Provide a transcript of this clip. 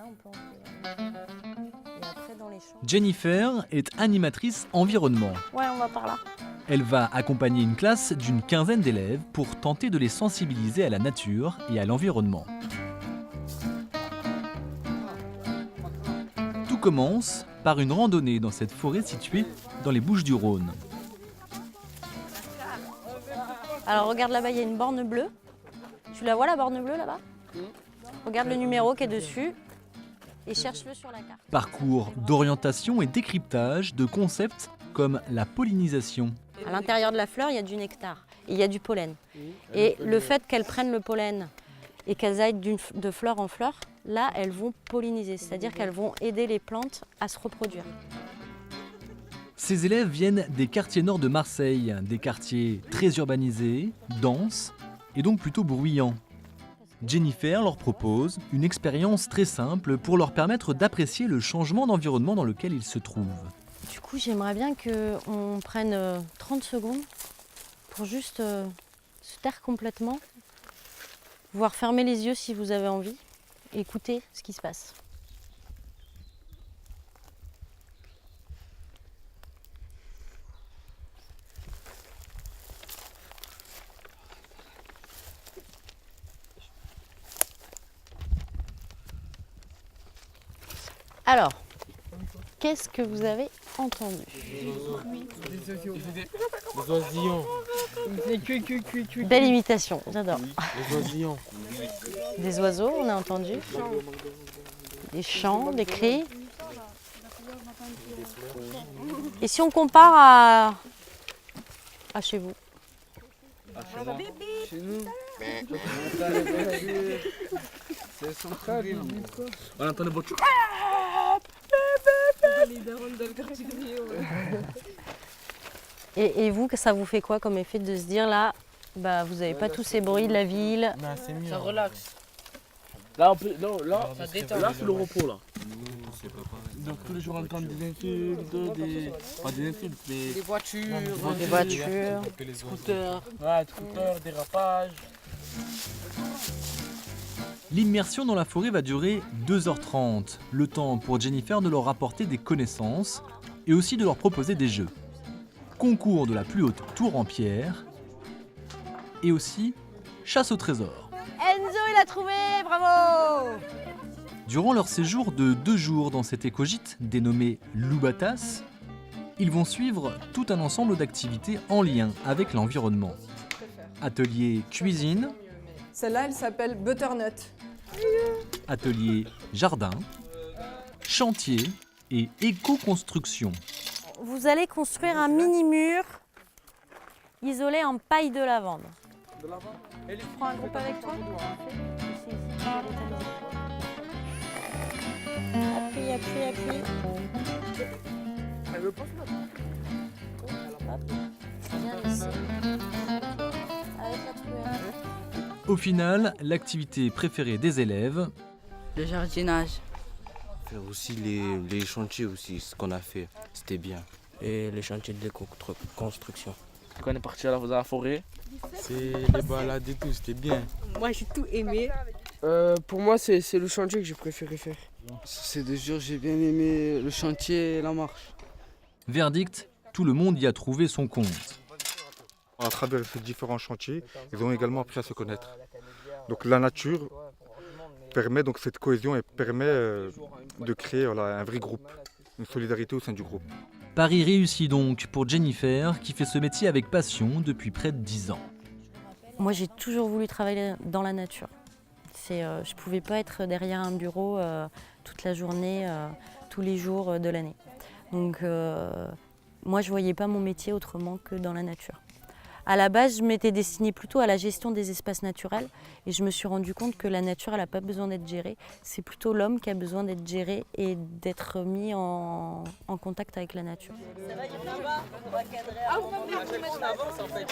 on peut en faire. Et après, dans les champs. Jennifer est animatrice environnement. Ouais, on va par là. Elle va accompagner une classe d'une quinzaine d'élèves pour tenter de les sensibiliser à la nature et à l'environnement. Tout commence par une randonnée dans cette forêt située dans les Bouches-du-Rhône. Alors regarde là-bas, il y a une borne bleue. Tu la vois la borne bleue là-bas? Regarde le numéro qui est dessus et cherche-le sur la carte. Parcours d'orientation et décryptage de concepts comme la pollinisation. À l'intérieur de la fleur, il y a du nectar et il y a du pollen. Et le fait qu'elles prennent le pollen et qu'elles aillent de fleur en fleur, là, elles vont polliniser, c'est-à-dire qu'elles vont aider les plantes à se reproduire. Ces élèves viennent des quartiers nord de Marseille, des quartiers très urbanisés, denses et donc plutôt bruyants. Jennifer leur propose une expérience très simple pour leur permettre d'apprécier le changement d'environnement dans lequel ils se trouvent. Du coup, j'aimerais bien qu'on prenne 30 secondes pour juste se taire complètement, voire fermer les yeux si vous avez envie, et écouter ce qui se passe. Alors, qu'est-ce que vous avez entendu? Les oisillons. Belle imitation, j'adore. Les oisillons. Des oiseaux, on a entendu. Des chants, des cris. Et si on compare à chez vous? Chez nous. C'est central. On entend les voitures. Et vous, ça vous fait quoi comme effet de se dire là, bah, vous n'avez pas tous ces bruits de la ville? Non, c'est mieux. Ça relaxe. Là, on peut, non, là, Ça détend. là c'est le repos là. Donc tous les jours on entend des insultes, pas des insultes, mais Des voitures, Des voitures. des scooters, ouais, des scooters, dérapages. L'immersion dans la forêt va durer 2h30, le temps pour Jennifer de leur rapporter des connaissances et aussi de leur proposer des jeux. Concours de la plus haute tour en pierre et aussi chasse au trésor. Enzo, il a trouvé, bravo! Durant leur séjour de 2 jours dans cet écogîte dénommé Loubatas, ils vont suivre tout un ensemble d'activités en lien avec l'environnement. Atelier cuisine, Celle-là, elle s'appelle Butternut. atelier jardin, chantier et éco-construction. Vous allez construire un mini-mur isolé en paille de lavande. Tu prends un groupe avec toi? Appuie, appuie, appuie. Hop. Viens ici. Avec la truelle. Au final, l'activité préférée des élèves, le jardinage. Faire aussi les chantiers aussi, ce qu'on a fait, c'était bien. Et les chantiers de construction. Quand on est parti dans la forêt, C'est les balades et tout, c'était bien. Moi, j'ai tout aimé. Pour moi, c'est le chantier que j'ai préféré faire. C'est de sûr, j'ai bien aimé le chantier et la marche. verdict, tout le monde y a trouvé son compte. À travers ces différents chantiers, ils ont également appris à se connaître. Donc la nature permet donc cette cohésion et permet de créer un vrai groupe, une solidarité au sein du groupe. Paris réussit donc pour Jennifer qui fait ce métier avec passion depuis près de 10 ans. Moi, j'ai toujours voulu travailler dans la nature. Je ne pouvais pas être derrière un bureau toute la journée, tous les jours de l'année. Donc, moi, je ne voyais pas mon métier autrement que dans la nature. À la base, je m'étais destinée plutôt à la gestion des espaces naturels et je me suis rendu compte que la nature, elle n'a pas besoin d'être gérée. C'est plutôt l'homme qui a besoin d'être géré et d'être mis en contact avec la nature. Ça va, il y en a bas, on va cadrer. Ah, on va mettre en avance en fait.